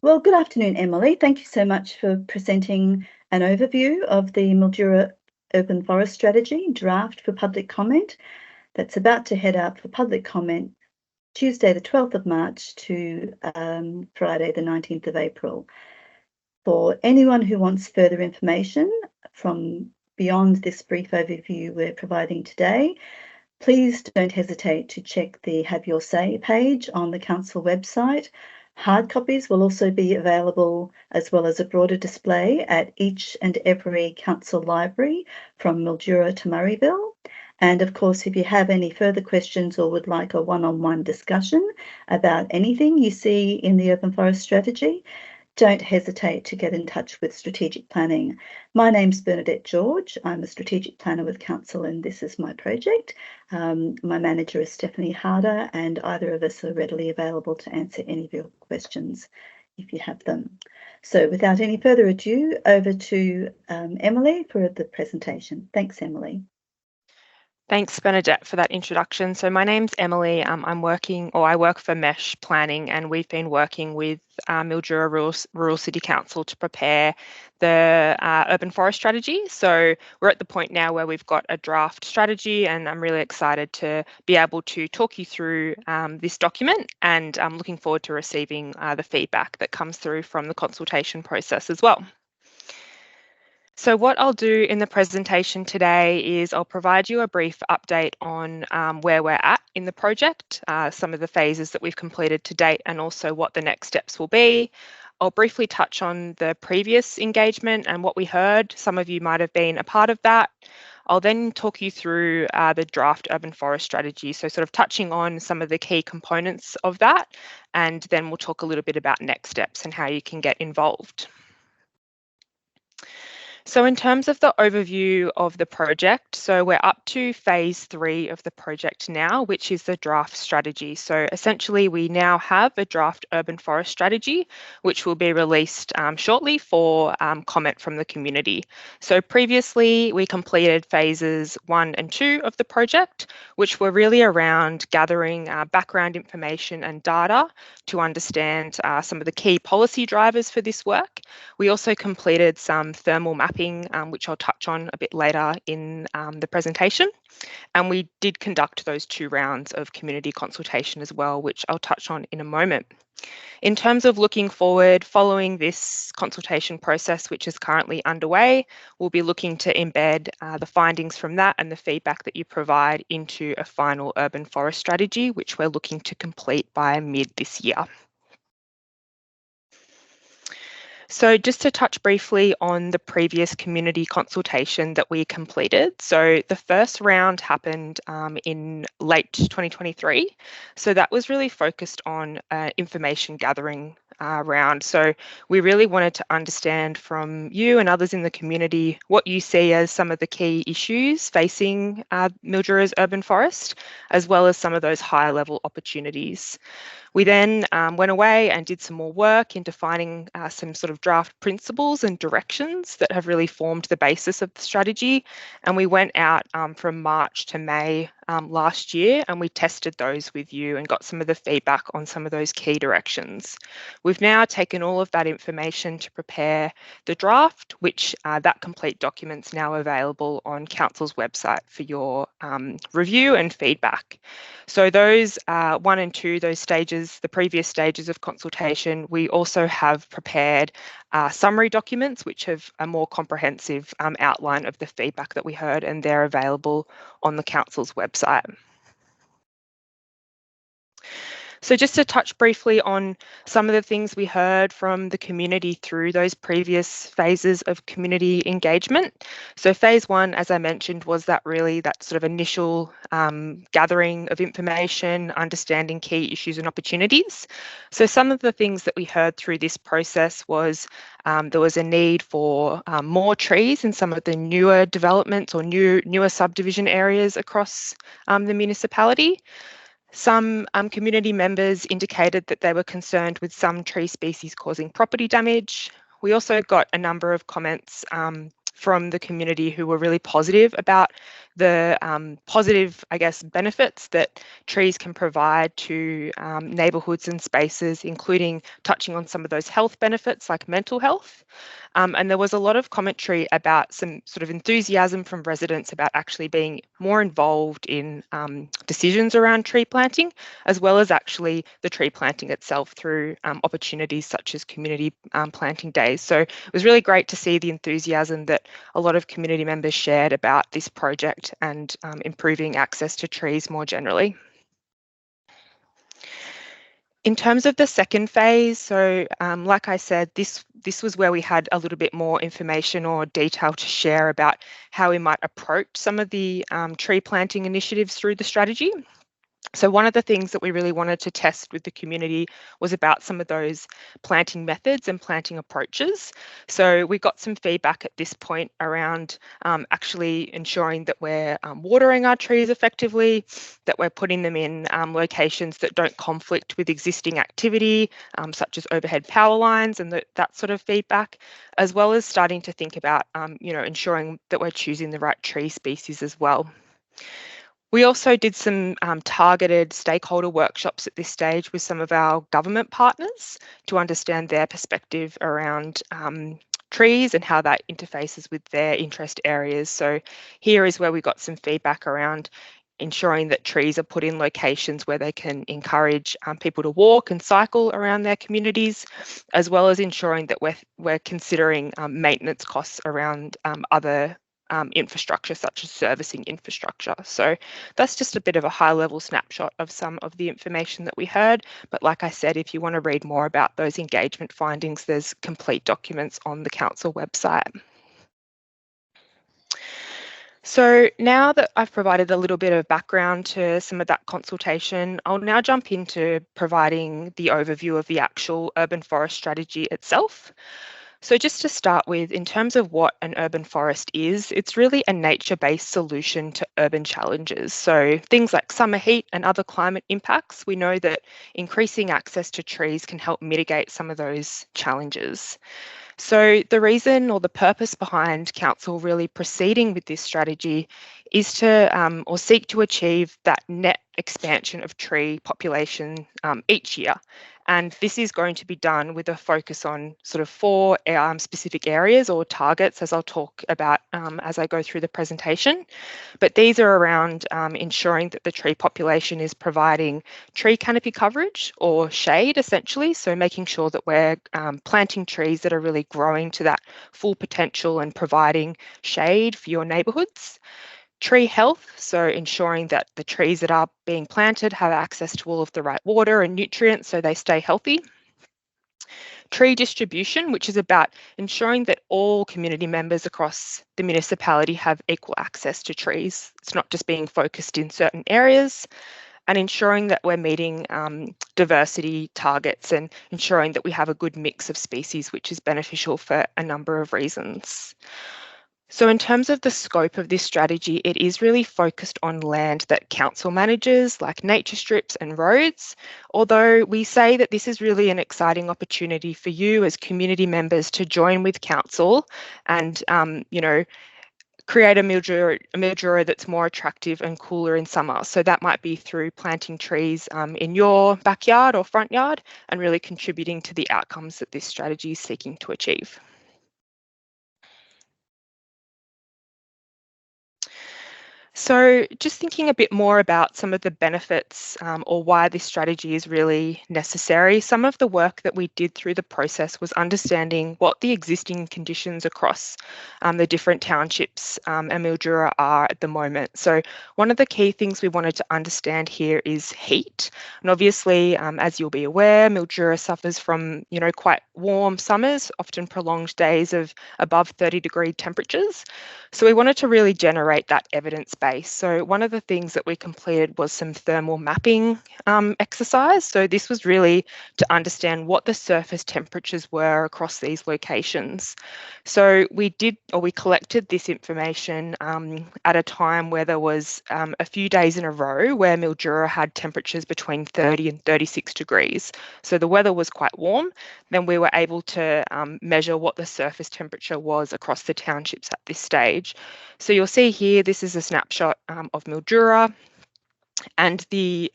Well, good afternoon, Emily. Thank you so much for presenting an overview of the Mildura Urban Forest Strategy draft for public comment that's about to head out for public comment Tuesday, the 12th of March to Friday, the 19th of April. For anyone who wants further information from beyond this brief overview we're providing today, please don't hesitate to check the Have Your Say page on the Council website. Hard copies will also be available, as well as a broader display at each and every council library from Mildura to Murrayville. And of course, if you have any further questions or would like a one-on-one discussion about anything you see in the Urban Forest Strategy, don't hesitate to get in touch with Strategic Planning. My name's Bernadette George. I'm a Strategic Planner with Council, and this is my project. My manager is Stephanie Harder, and either of us are readily available to answer any of your questions if you have them. So without any further ado, over to Emily for the presentation. Thanks, Emily. Thanks, Bernadette, for that introduction. So my name's Emily. I work for Mesh Planning, and we've been working with Mildura Rural City Council to prepare the urban forest strategy. So we're at the point now where we've got a draft strategy, and I'm really excited to be able to talk you through this document, and I'm looking forward to receiving the feedback that comes through from the consultation process as well. So what I'll do in the presentation today is I'll provide you a brief update on where we're at in the project, some of the phases that we've completed to date, and also what the next steps will be. I'll briefly touch on the previous engagement and what we heard. Some of you might have been a part of that. I'll then talk you through the draft urban forest strategy, so sort of touching on some of the key components of that, and then we'll talk a little bit about next steps and how you can get involved. So in terms of the overview of the project, so we're up to phase 3 of the project now, which is the draft strategy. So essentially we now have a draft urban forest strategy, which will be released shortly for comment from the community. So previously we completed phases 1 and 2 of the project, which were really around gathering background information and data to understand some of the key policy drivers for this work. We also completed some thermal mapping, which I'll touch on a bit later in the presentation. And we did conduct those 2 rounds of community consultation as well, which I'll touch on in a moment. In terms of looking forward, following this consultation process, which is currently underway, we'll be looking to embed the findings from that and the feedback that you provide into a final urban forest strategy, which we're looking to complete by mid this year. So just to touch briefly on the previous community consultation that we completed. So the first round happened in late 2023. So that was really focused on information gathering round. So we really wanted to understand from you and others in the community what you see as some of the key issues facing Mildura's urban forest, as well as some of those higher level opportunities. We then went away and did some more work in defining some sort of draft principles and directions that have really formed the basis of the strategy. And we went out from March to May last year, and we tested those with you and got some of the feedback on some of those key directions. We've now taken all of that information to prepare the draft, which that complete document's now available on Council's website for your review and feedback. So those 1 and 2, those stages, the previous stages of consultation, we also have prepared summary documents which have a more comprehensive outline of the feedback that we heard, and they're available on the Council's website. So just to touch briefly on some of the things we heard from the community through those previous phases of community engagement. So phase 1, as I mentioned, was that sort of initial gathering of information, understanding key issues and opportunities. So some of the things that we heard through this process was there was a need for more trees in some of the newer developments or newer subdivision areas across the municipality. Some community members indicated that they were concerned with some tree species causing property damage. We also got a number of comments from the community who were really positive about the positive, I guess, benefits that trees can provide to neighbourhoods and spaces, including touching on some of those health benefits like mental health. And there was a lot of commentary about some sort of enthusiasm from residents about actually being more involved in decisions around tree planting, as well as actually the tree planting itself through opportunities such as community planting days. So it was really great to see the enthusiasm that a lot of community members shared about this project and improving access to trees more generally. In terms of the second phase, so like I said, this was where we had a little bit more information or detail to share about how we might approach some of the tree planting initiatives through the strategy. So one of the things that we really wanted to test with the community was about some of those planting methods and planting approaches. So we got some feedback at this point around actually ensuring that we're watering our trees effectively, that we're putting them in locations that don't conflict with existing activity, such as overhead power lines and that sort of feedback, as well as starting to think about, ensuring that we're choosing the right tree species as well. We also did some targeted stakeholder workshops at this stage with some of our government partners to understand their perspective around trees and how that interfaces with their interest areas. So here is where we got some feedback around ensuring that trees are put in locations where they can encourage people to walk and cycle around their communities, as well as ensuring that we're considering maintenance costs around other infrastructure such as servicing infrastructure. So that's just a bit of a high level snapshot of some of the information that we heard. But like I said, if you want to read more about those engagement findings, there's complete documents on the council website. So now that I've provided a little bit of background to some of that consultation, I'll now jump into providing the overview of the actual urban forest strategy itself. So just to start with, in terms of what an urban forest is, it's really a nature-based solution to urban challenges. So things like summer heat and other climate impacts, we know that increasing access to trees can help mitigate some of those challenges. So the reason or the purpose behind council really proceeding with this strategy is to or seek to achieve that net expansion of tree population each year. And this is going to be done with a focus on sort of 4 specific areas or targets, as I'll talk about as I go through the presentation. But these are around ensuring that the tree population is providing tree canopy coverage or shade, essentially. So making sure that we're planting trees that are really growing to that full potential and providing shade for your neighbourhoods. Tree health, so ensuring that the trees that are being planted have access to all of the right water and nutrients so they stay healthy. Tree distribution, which is about ensuring that all community members across the municipality have equal access to trees. It's not just being focused in certain areas. And ensuring that we're meeting diversity targets and ensuring that we have a good mix of species, which is beneficial for a number of reasons. So in terms of the scope of this strategy, it is really focused on land that council manages, like nature strips and roads, although we say that this is really an exciting opportunity for you as community members to join with council and, create a mildura that's more attractive and cooler in summer. So that might be through planting trees in your backyard or front yard and really contributing to the outcomes that this strategy is seeking to achieve. So just thinking a bit more about some of the benefits or why this strategy is really necessary, some of the work that we did through the process was understanding what the existing conditions across the different townships and Mildura are at the moment. So one of the key things we wanted to understand here is heat. And obviously, as you'll be aware, Mildura suffers from, quite warm summers, often prolonged days of above 30-degree temperatures. So we wanted to really generate that evidence base. So one of the things that we completed was some thermal mapping exercise. So this was really to understand what the surface temperatures were across these locations. So we collected this information at a time where there was a few days in a row where Mildura had temperatures between 30 and 36 degrees. So the weather was quite warm. Then we were able to measure what the surface temperature was across the townships at this stage. So you'll see here, this is a snapshot of Mildura, and the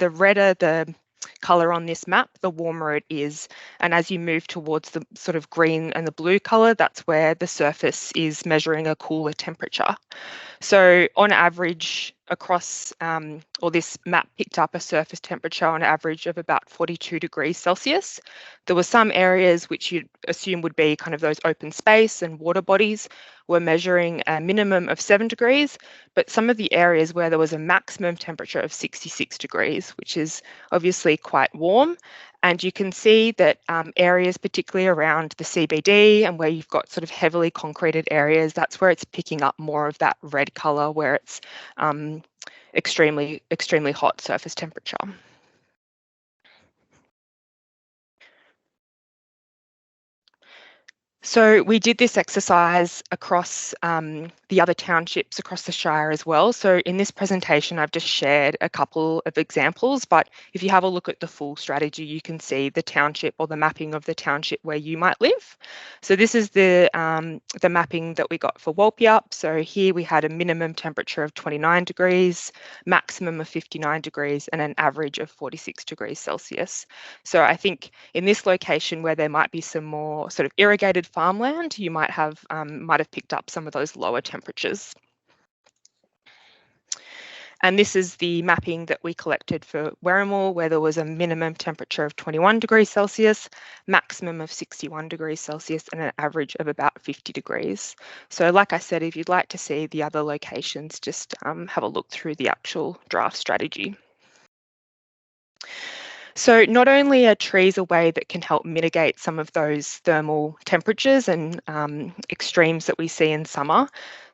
redder the colour on this map, the warmer it is. And as you move towards the sort of green and the blue colour, that's where the surface is measuring a cooler temperature. So on average across, or this map picked up a surface temperature on average of about 42 degrees Celsius. There were some areas which you'd assume would be kind of those open space and water bodies were measuring a minimum of 7 degrees, but some of the areas where there was a maximum temperature of 66 degrees, which is obviously quite warm. And you can see that areas, particularly around the CBD and where you've got sort of heavily concreted areas, that's where it's picking up more of that red colour, where it's extremely hot surface temperature. So we did this exercise across the other townships across the Shire as well. So in this presentation, I've just shared a couple of examples, but if you have a look at the full strategy, you can see the township or the mapping of the township where you might live. So this is the mapping that we got for Walpyup. So here we had a minimum temperature of 29 degrees, maximum of 59 degrees, and an average of 46 degrees Celsius. So I think in this location where there might be some more sort of irrigated farmland, you might have picked up some of those lower temperatures. And this is the mapping that we collected for Werrimore, where there was a minimum temperature of 21 degrees Celsius, maximum of 61 degrees Celsius, and an average of about 50 degrees. So like I said, if you'd like to see the other locations, just have a look through the actual draft strategy. So not only are trees a way that can help mitigate some of those thermal temperatures and extremes that we see in summer,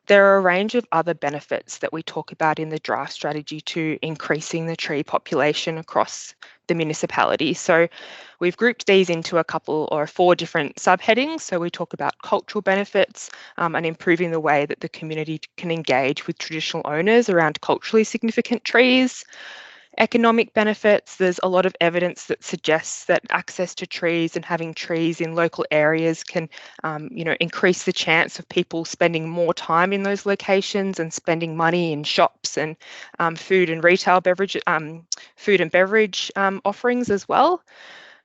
there are a range of other benefits that we talk about in the draft strategy to increasing the tree population across the municipality. So we've grouped these into a couple or 4 different subheadings. So we talk about cultural benefits and improving the way that the community can engage with traditional owners around culturally significant trees. Economic benefits, there's a lot of evidence that suggests that access to trees and having trees in local areas can increase the chance of people spending more time in those locations and spending money in shops and food and beverage offerings as well.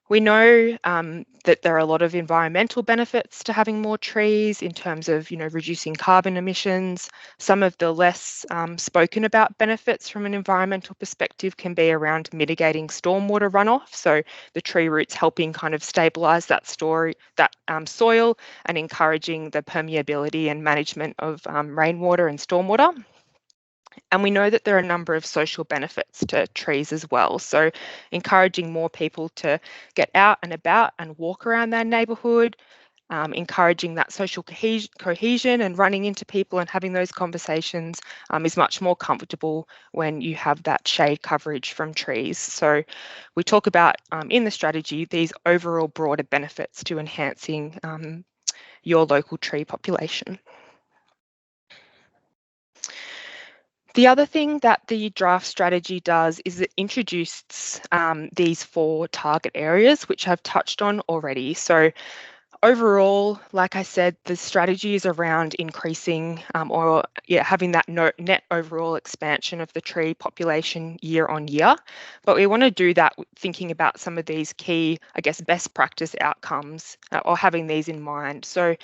We know that there are a lot of environmental benefits to having more trees in terms of, reducing carbon emissions. Some of the less spoken about benefits from an environmental perspective can be around mitigating stormwater runoff. So the tree roots helping kind of stabilise that soil and encouraging the permeability and management of rainwater and stormwater. And we know that there are a number of social benefits to trees as well. So encouraging more people to get out and about and walk around their neighbourhood, encouraging that social cohesion and running into people and having those conversations is much more comfortable when you have that shade coverage from trees. So we talk about in the strategy these overall broader benefits to enhancing your local tree population. The other thing that the draft strategy does is it introduces these 4 target areas, which I've touched on already. So overall, like I said, the strategy is around increasing having that net overall expansion of the tree population year on year. But we want to do that thinking about some of these key, best practice outcomes or having these in mind. So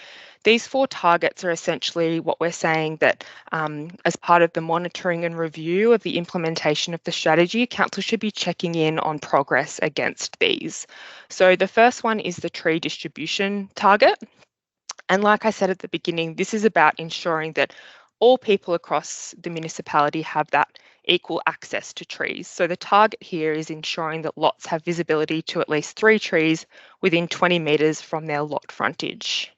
these 4 targets are essentially what we're saying that as part of the monitoring and review of the implementation of the strategy, Council should be checking in on progress against these. So the first one is the tree distribution target. And like I said at the beginning, this is about ensuring that all people across the municipality have that equal access to trees. So the target here is ensuring that lots have visibility to at least 3 trees within 20 metres from their lot frontage.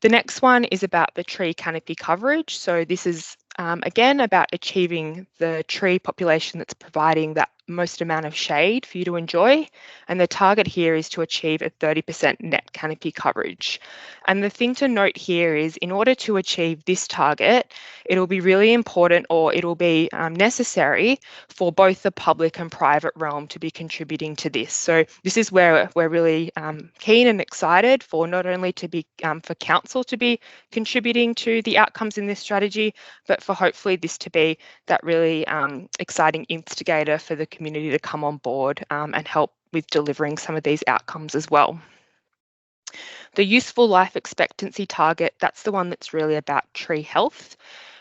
The next one is about the tree canopy coverage. So this is again, about achieving the tree population that's providing that most amount of shade for you to enjoy. And the target here is to achieve a 30% net canopy coverage. And the thing to note here is, in order to achieve this target, it'll be really important, or it'll be necessary for both the public and private realm to be contributing to this. So this is where we're really keen and excited for not only to be for council to be contributing to the outcomes in this strategy, but for hopefully this to be that really exciting instigator for the community to come on board and help with delivering some of these outcomes as well. The useful life expectancy target, that's the one that's really about tree health.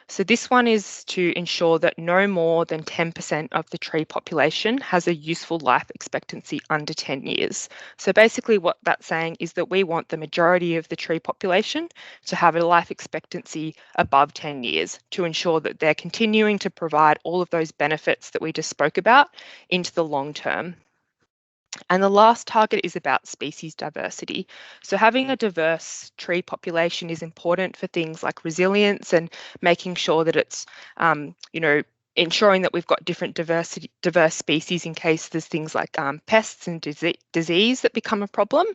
So this one is to ensure that no more than 10% of the tree population has a useful life expectancy under 10 years. So basically what that's saying is that we want the majority of the tree population to have a life expectancy above 10 years to ensure that they're continuing to provide all of those benefits that we just spoke about into the long term. And the last target is about species diversity. So having a diverse tree population is important for things like resilience and making sure that it's, ensuring that we've got different diverse species in case there's things like pests and disease that become a problem.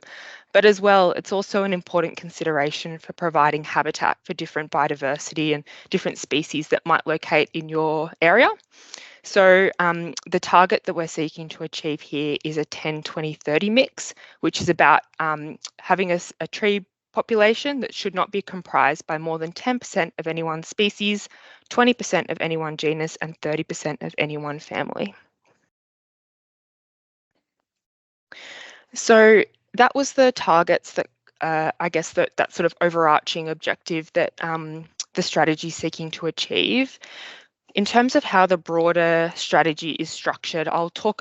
But as well, it's also an important consideration for providing habitat for different biodiversity and different species that might locate in your area. So the target that we're seeking to achieve here is a 10-20-30 mix, which is about having a tree population that should not be comprised by more than 10% of any one species, 20% of any one genus, and 30% of any one family. So that was the targets that I guess that sort of overarching objective that the strategy is seeking to achieve. In terms of how the broader strategy is structured, I'll talk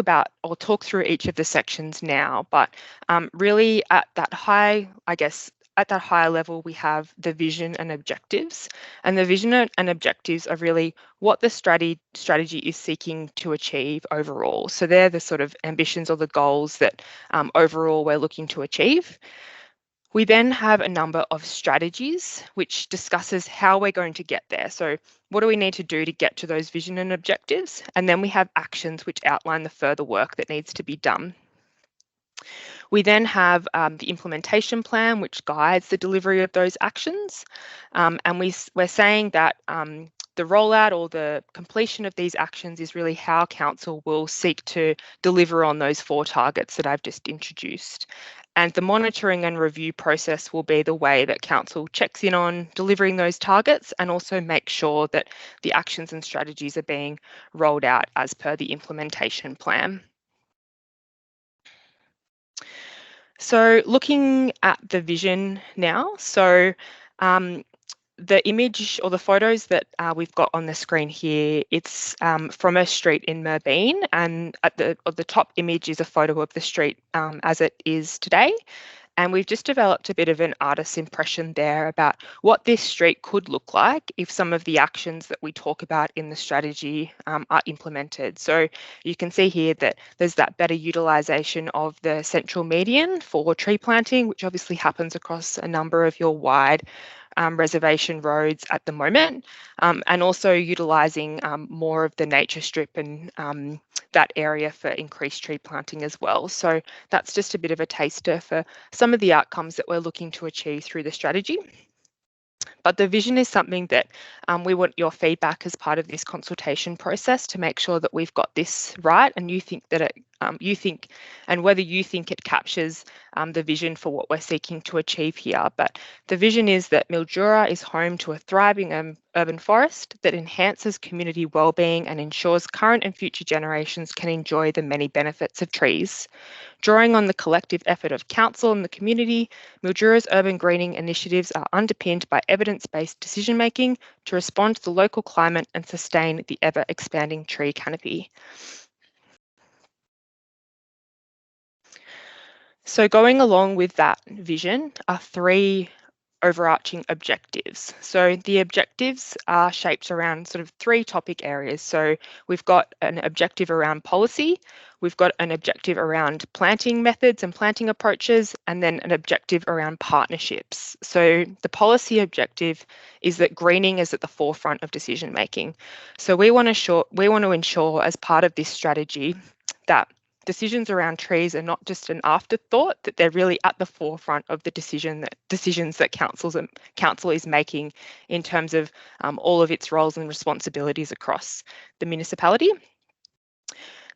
through each of the sections now, but really at that high, at that higher level, we have the vision and objectives. And the vision and objectives are really what the strategy is seeking to achieve overall. So they're the sort of ambitions or the goals that overall we're looking to achieve. We then have a number of strategies which discusses how we're going to get there. So what do we need to do to get to those vision and objectives? And then we have actions which outline the further work that needs to be done. We then have the implementation plan, which guides the delivery of those actions. And we're saying that the rollout or the completion of these actions is really how council will seek to deliver on those 4 targets that I've just introduced. And the monitoring and review process will be the way that council checks in on delivering those targets and also make sure that the actions and strategies are being rolled out as per the implementation plan. So looking at the vision now, so the image or the photos that we've got on the screen here, it's from a street in Merbeen, and at the top image is a photo of the street as it is today. And we've just developed a bit of an artist's impression there about what this street could look like if some of the actions that we talk about in the strategy are implemented. So you can see here that there's that better utilisation of the central median for tree planting, which obviously happens across a number of your wide reservation roads at the moment, and also utilising more of the nature strip and that area for increased tree planting as well. So that's just a bit of a taster for some of the outcomes that we're looking to achieve through the strategy. But the vision is something that we want your feedback as part of this consultation process to make sure that we've got this right, and you think that whether you think it captures the vision for what we're seeking to achieve here. But the vision is that Mildura is home to a thriving urban forest that enhances community wellbeing and ensures current and future generations can enjoy the many benefits of trees. Drawing on the collective effort of council and the community, Mildura's urban greening initiatives are underpinned by evidence-based decision-making to respond to the local climate and sustain the ever-expanding tree canopy. So going along with that vision are 3 overarching objectives. So the objectives are shaped around sort of 3 topic areas. So we've got an objective around policy, we've got an objective around planting methods and planting approaches, and then an objective around partnerships. So the policy objective is that greening is at the forefront of decision making. So we want to ensure as part of this strategy that decisions around trees are not just an afterthought, that they're really at the forefront of the decisions that council is making in terms of all of its roles and responsibilities across the municipality.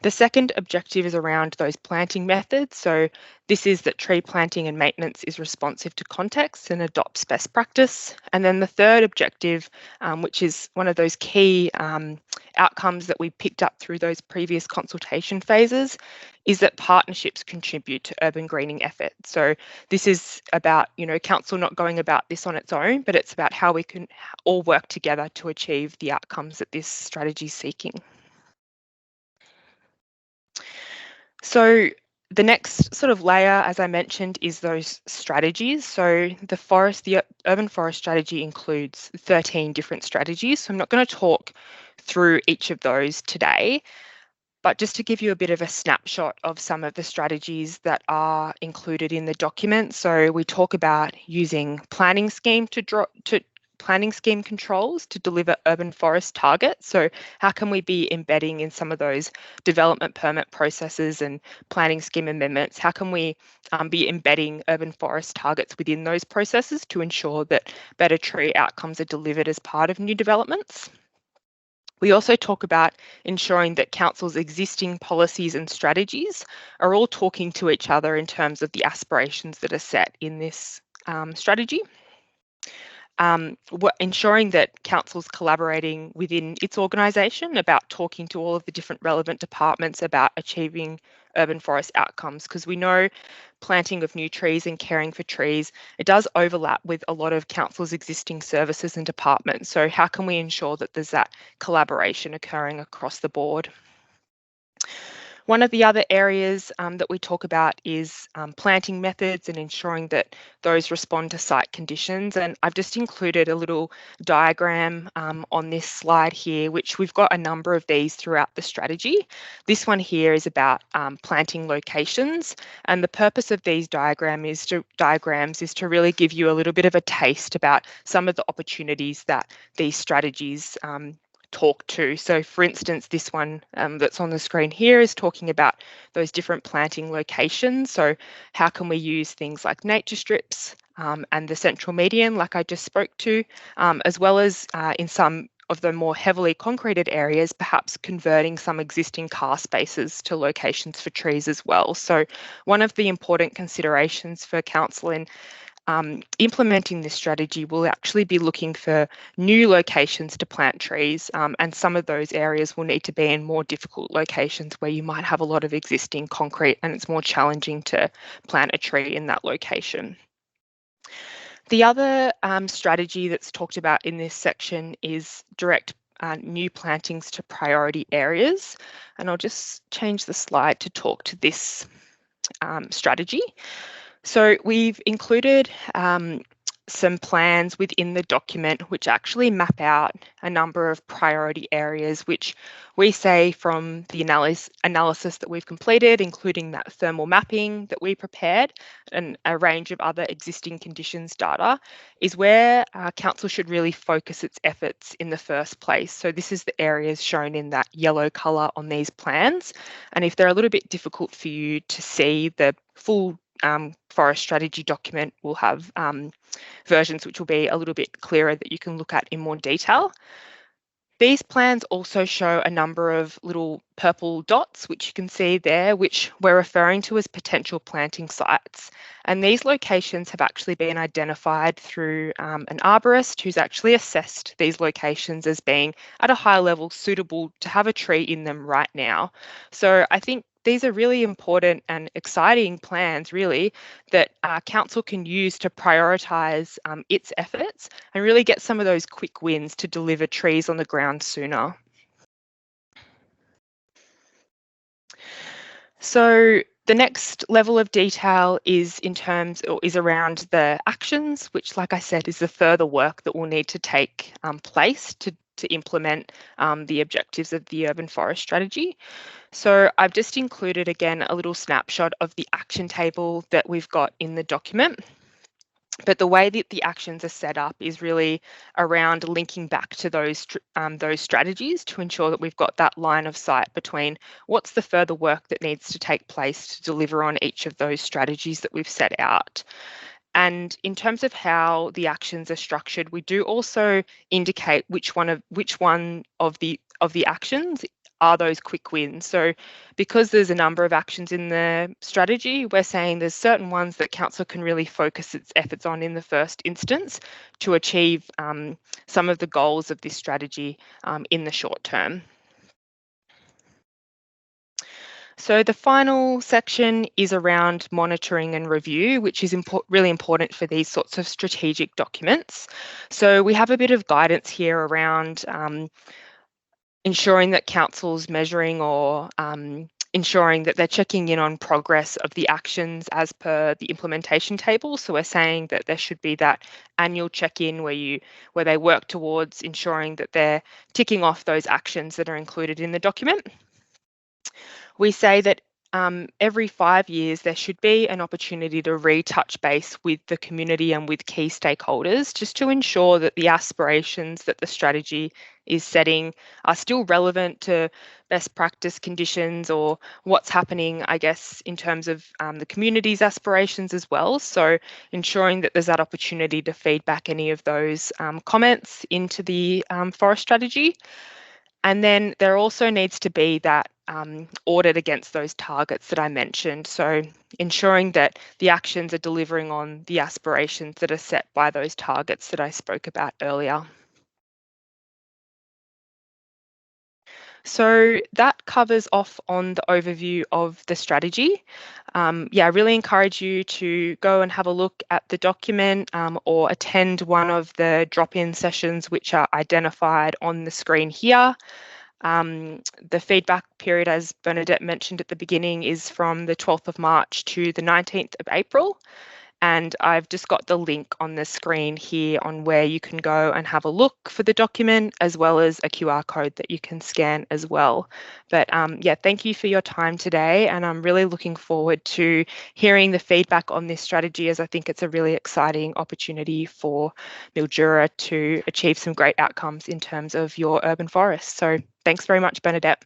The second objective is around those planting methods. So this is that tree planting and maintenance is responsive to context and adopts best practice. And then the third objective, which is one of those key outcomes that we picked up through those previous consultation phases, is that partnerships contribute to urban greening efforts. So this is about, council not going about this on its own, but it's about how we can all work together to achieve the outcomes that this strategy is seeking. So the next sort of layer, as I mentioned, is those strategies. So the urban forest strategy includes 13 different strategies. So I'm not going to talk through each of those today, but just to give you a bit of a snapshot of some of the strategies that are included in the document. So we talk about using planning scheme controls to deliver urban forest targets. So how can we be embedding in some of those development permit processes and planning scheme amendments? How can we be embedding urban forest targets within those processes to ensure that better tree outcomes are delivered as part of new developments? We also talk about ensuring that council's existing policies and strategies are all talking to each other in terms of the aspirations that are set in this strategy. Ensuring that council's collaborating within its organisation about talking to all of the different relevant departments about achieving urban forest outcomes, because we know planting of new trees and caring for trees, it does overlap with a lot of council's existing services and departments. So how can we ensure that there's that collaboration occurring across the board? One of the other areas that we talk about is planting methods and ensuring that those respond to site conditions. And I've just included a little diagram on this slide here, which we've got a number of these throughout the strategy. This one here is about planting locations. And the purpose of these diagrams is to really give you a little bit of a taste about some of the opportunities that these strategies talk to. So for instance, this one that's on the screen here is talking about those different planting locations. So how can we use things like nature strips and the central median, like I just spoke to, as well as in some of the more heavily concreted areas, perhaps converting some existing car spaces to locations for trees as well. So one of the important considerations for council in implementing this strategy will actually be looking for new locations to plant trees, and some of those areas will need to be in more difficult locations where you might have a lot of existing concrete and it's more challenging to plant a tree in that location. The other strategy that's talked about in this section is direct new plantings to priority areas, and I'll just change the slide to talk to this strategy. So we've included some plans within the document which actually map out a number of priority areas, which we say from the analysis that we've completed, including that thermal mapping that we prepared and a range of other existing conditions data, is where council should really focus its efforts in the first place. So this is the areas shown in that yellow colour on these plans. And if they're a little bit difficult for you to see, the full forest strategy document will have versions which will be a little bit clearer that you can look at in more detail. These plans also show a number of little purple dots, which you can see there, which we're referring to as potential planting sites. And these locations have actually been identified through an arborist who's actually assessed these locations as being at a high level suitable to have a tree in them right now. So I think these are really important and exciting plans, really, that council can use to prioritise its efforts and really get some of those quick wins to deliver trees on the ground sooner. So The next level of detail is around the actions, which, like I said, is the further work that will need to take place to implement the objectives of the urban forest strategy. So I've just included again a little snapshot of the action table that we've got in the document. But the way that the actions are set up is really around linking back to those strategies to ensure that we've got that line of sight between what's the further work that needs to take place to deliver on each of those strategies that we've set out. And in terms of how the actions are structured, we do also indicate which one of the actions are those quick wins. So because there's a number of actions in the strategy, we're saying there's certain ones that council can really focus its efforts on in the first instance to achieve some of the goals of this strategy in the short term. So the final section is around monitoring and review, which is really important for these sorts of strategic documents. So we have a bit of guidance here around ensuring that council's measuring or ensuring that they're checking in on progress of the actions as per the implementation table. So we're saying that there should be that annual check-in where they work towards ensuring that they're ticking off those actions that are included in the document. We say that every 5 years there should be an opportunity to retouch base with the community and with key stakeholders just to ensure that the aspirations that the strategy is setting are still relevant to best practice conditions or what's happening, I guess, in terms of the community's aspirations as well. So ensuring that there's that opportunity to feed back any of those comments into the forest strategy. And then there also needs to be that audit against those targets that I mentioned. So ensuring that the actions are delivering on the aspirations that are set by those targets that I spoke about earlier. So that covers off on the overview of the strategy. I really encourage you to go and have a look at the document or attend one of the drop-in sessions which are identified on the screen here. The feedback period, as Bernadette mentioned at the beginning, is from the 12th of March to the 19th of April. And I've just got the link on the screen here on where you can go and have a look for the document, as well as a QR code that you can scan as well. But thank you for your time today. And I'm really looking forward to hearing the feedback on this strategy, as I think it's a really exciting opportunity for Mildura to achieve some great outcomes in terms of your urban forests. So thanks very much, Bernadette.